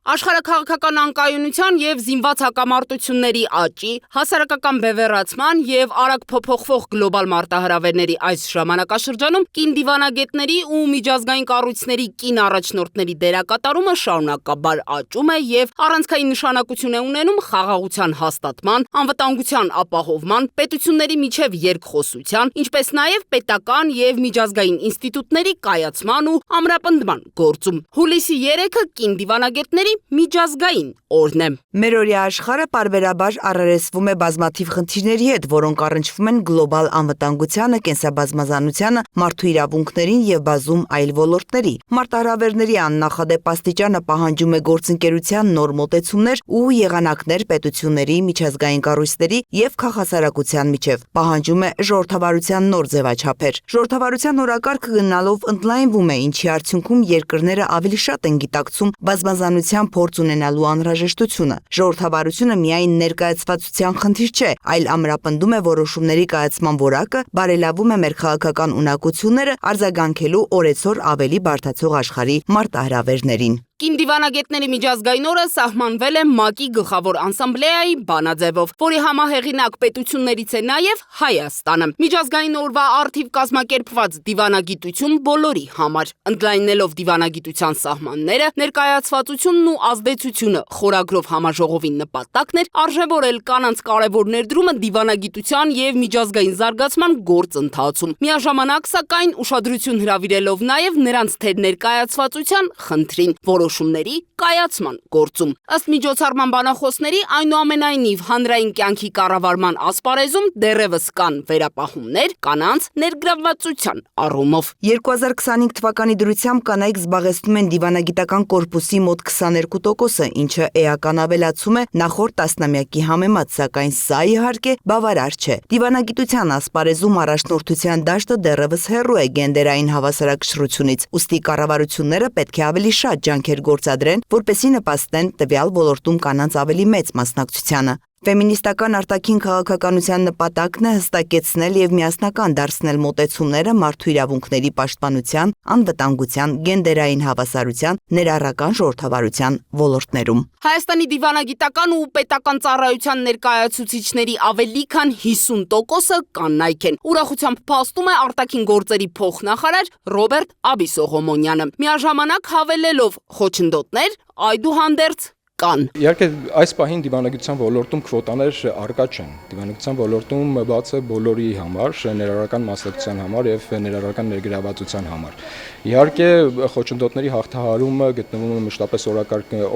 Աշխարհաքաղաքական անկայունության եւ զինված հակամարտությունների աճի, հասարակական բևեռացման եւ արագ փոփոխվող գլոբալ մարտահրավերների այս ժամանակաշրջանում կին դիվանագետների ու միջազգային կառույցների կին առաջնորդների դերակատարումը շարունակաբար աճում է եւ առանցքային նշանակություն է ունենում խաղաղության հաստատման, անվտանգության ապահովման, պետությունների միջև երկխոսության, ինչպես նաեւ պետական եւ միջազգային ինստիտուտների կայացման ու ամրապնդման գործում։ Հուլիսի 3-ը կին դիվանագետների միջազգային օրն է։ Մերօրյա աշխարհը պարբերաբար առերեսվում է բազմաթիվ խնդիրների հետ, որոնք առնչվում են գլոբալ անվտանգությանը, կենսաբազմազանությանը, մարդու իրավունքներին եւ բազում այլ ոլորտների։ Մարտահրավերների աննախադեպ աստիճանը պահանջում է գործընկերության նոր մոտեցումներ ու եղանակներ պետությունների, միջազգային կառույցների եւ քաղաքասարակության միջև։ Պահանջում է ժողովրդավարության նոր ձևաչափեր։ Ժողովրդավարության օրակարգը գնալով ընդլայնվում է, ինչի արդյունքում երկրները ավելի շատ են գիտակցում բազմազանության փորձ ունենալու անհրաժեշտությունը։ Ժողովրդավարությունը միայն ներկայացվածության խնդիր չէ, այլ ամրապնդում է որոշումների կայացման որակը, բարելավում է մեր քաղաքական ունակությունները, արձագանքելու օրեցօր ավելի բարդացող աշխարհի մարտահրավերներին։ Կին դիվանագետների միջազգային օրը սահմանվել է ՄԱԿ-ի գլխավոր ասամբլեայի բանաձևով, որի համահեղինակ պետություններից է նաև Հայաստանը։ Միջազգային օրվա առթիվ կազմակերպված դիվանագիտություն բոլորի համար, ընդլայնելով դիվանագիտության սահմանները, ներկայացվածությունն ու ազդեցությունը խորագրով համաժողովի նպատակն էր արժևորել կանանց կարևոր ներդրումը դիվանագիտության եւ միջազգային զարգացման գործընթացում։ Միաժամանակ, սակայն, ուշադրություն հրավիրելով նաև նրանց թե ներկայացվածության խնդրին, որոշումների կայացման գործում։ Ըստ միջոցառման բանախոսների, այնուամենայնիվ հանրային կյանքի կառավարման ասպարեզում դեռևս կան վերապահումներ կանանց ներգրավվածության առումով։ 2025 թվականի դրությամբ կանայք զբաղեցնում են դիվանագիտական կորպուսի մոտ 22%-ը, ինչը էական ավելացում է նախորդ տասնամյակի համեմատ, սակայն սա իհարկե բավարար չէ։ Դիվանագիտության ասպարեզում առաջնորդության դաշտը դեռևս հեռու է գենդերային հավասարակշռությունից, ուստի կառավարությունները պետք է ավելի շատ ջանքեր գործադրեն, որպեսզի նպաստեն տվյալ ոլորտում կանանց ավելի մեծ մասնակցությանը։ Ֆեմինիստական արտաքին քաղաքականության նպատակն է հստակեցնել եւ միասնական դարձնել մոտեցումները մարդու իրավունքների պաշտպանության, անվտանգության, գենդերային հավասարության, ներառական ժողովրդավարության ոլորտներում։ Հայաստանի դիվանագիտական ու պետական ծառայության ներկայացուցիչների ավելի քան 50%-ը կանայք են։ Ուրախությամբ փաստում է արտաքին գործերի փոխնախարար Ռոբերտ Աբիսողոմոնյանը։ Միաժամանակ հավելելով խոչընդոտներ, այդուհանդերձ կան։ Իհարկե, այս պահին դիվանագիտության ոլորտում քվոտաներ առկա չեն։ Դիվանագիտության ոլորտում բաց է բոլորի համար, ներառական մասնակցության համար եւ ներառական ներգրավվածության համար։ Իհարկե, խոչընդոտների հաղթահարումը գտնվում է մշտապես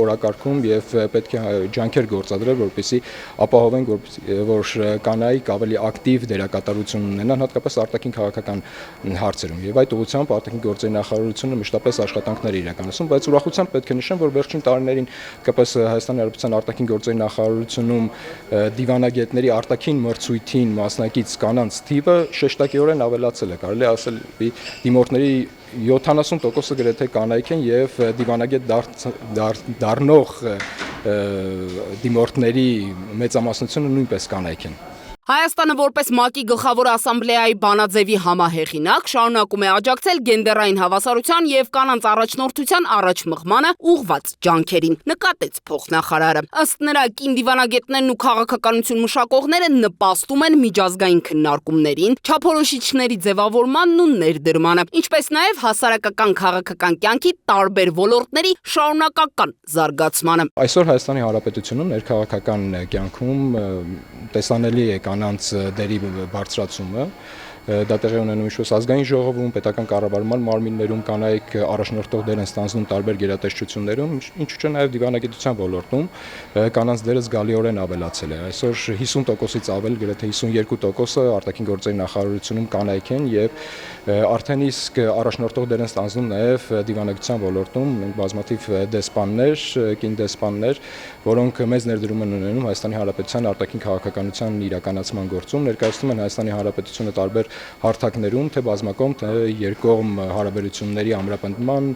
օրակարգում եւ պետք է ջանքեր գործադրել, որպեսզի ապահովենք, որ կանայք ավելի ակտիվ դերակատարություն ունենան, հատկապես արտաքին քաղաքական հարցերում։ Եվ այդ ուղղությամբ արտաքին գործերի նախարարությունը մշտապես աշխատանքներ է իրականացնում, բայց ուրախությամբ պետք է նշեմ, որ վերջին տարիներին Հայաստանի Հանրապետության արտաքին գործերի նախարարությունում դիվանագետների արտաքին մրցույթին մասնակից կանանց թիվը շեշտակիորեն ավելացել է, կարելի է ասել, դիմորդների 70%-ը գրեթե կանայք են եւ դիվանագետ դառնող դիմորդների մեծամասնությունը նույնպես կանայք են։ Հայաստանը որպես ՄԱԿ-ի գլխավոր ասամբլեայի բանաձևի համահեղինակ շարունակում է աջակցել գենդերային հավասարության եւ կանանց առաջնորդության առաջմղմանը ուղղված ջանքերին, նկատեց փոխնախարարը։ Ըստ նրա, կին դիվանագետներն ու քաղաքականություն մշակողները նպաստում են միջազգային քննարկումներին, չափորոշիչների ձևավորմանն ու ներդրմանը, ինչպես նաեւ հասարակական քաղաքական կյանքի տարբեր ոլորտների շարունակական զարգացմանը։ Այսօր Հայաստանի Հանրապետությունում ներքաղաքական կյանքում տեսանելի է կանանց դերի բարձրացումը, դա տեղի ունենում ինչպես ազգային ժողովում, պետական կառավարման մարմիններում կանայք առաջնորդող դեր են ստանձնում տարբեր գերատեսչություններում, ինչու՞ չէ նաև դիվանագիտության ոլորտում կանանց դերը զգալիորեն ավելացել է։ Այսօր 50%-ից ավել, գրեթե 52%-ը արտաքին գործերի նախարարությունում կանայք են եւ արդեն իսկ առաջնորդող դեր են ստանձնում նաև դիվանագիտության ոլորտում բազմաթիվ դեսպաններ, կին դեսպաններ, որոնք մեծ ներդրում են ունենում Հայաստանի Հանրապետության արտաքին քաղաքականության իրականացման գործում, ներկայացնում են Հայաստանի Հանրապետությունը տարբեր հարթակներում, թե բազմակողմ, թե երկկողմ հարաբերությունների ամրապնդման,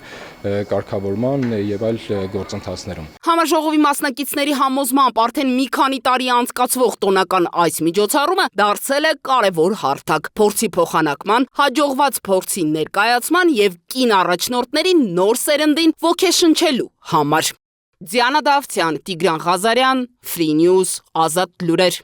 կարգավորման եւ այլ գործընթացներում։ Համաժողովի մասնակիցների համոզմամբ արդեն մի քանի տարի անցկացվող տոնական այս միջոցառումը դարձել է կարևոր հարթակ փորձի փոխանակման, հաջողված փորձի ներկայացման եւ կին առաջնորդների նոր սերնդին ոգեշնչելու համար։ Դիանա Դավթյան, Տիգրան Ղազարյան, Free News, Ազատ լուրեր։